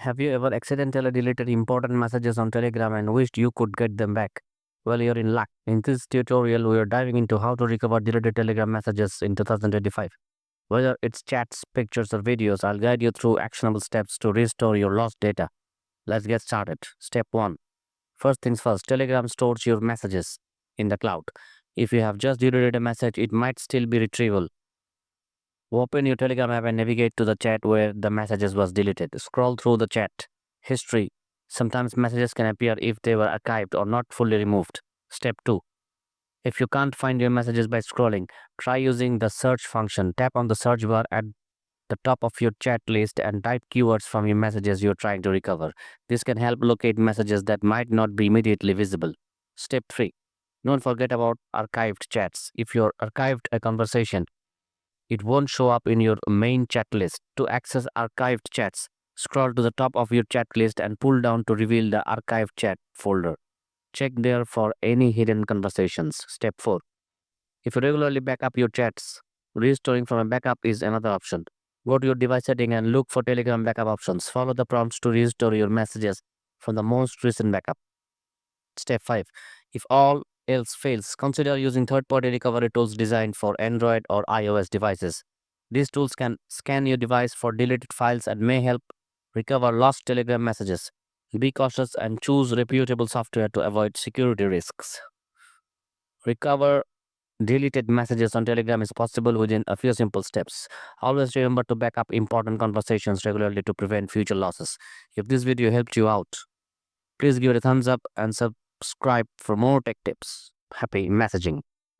Have you ever accidentally deleted important messages on Telegram and wished you could get them back? Well, you're in luck. In this tutorial, we are diving into how to recover deleted Telegram messages in 2025. Whether it's chats, pictures, or videos, I'll guide you through actionable steps to restore your lost data. Let's get started. Step 1. First things first, Telegram stores your messages in the cloud. If you have just deleted a message, it might still be retrievable. Open your Telegram app and navigate to the chat where the messages was deleted. Scroll through the chat history. Sometimes messages can appear if they were archived or not fully removed. Step 2. If you can't find your messages by scrolling, try using the search function. Tap on the search bar at the top of your chat list and type keywords from your messages you're trying to recover. This can help locate messages that might not be immediately visible. Step 3. Don't forget about archived chats. If you archived a conversation, it won't show up in your main chat list. To access archived chats, scroll to the top of your chat list and pull down to reveal the archived chat folder. Check there for any hidden conversations. Step 4. If you regularly back up your chats, restoring from a backup is another option. Go to your device setting and look for Telegram backup options. Follow the prompts to restore your messages from the most recent backup. Step 5. If all else fails, consider using third-party recovery tools designed for Android or iOS devices. These tools can scan your device for deleted files and may help recover lost Telegram messages. Be cautious and choose reputable software to avoid security risks. Recover deleted messages on Telegram is possible within a few simple steps. Always remember to back up important conversations regularly to prevent future losses. If this video helped you out, please give it a thumbs up and subscribe for more tech tips. Happy messaging.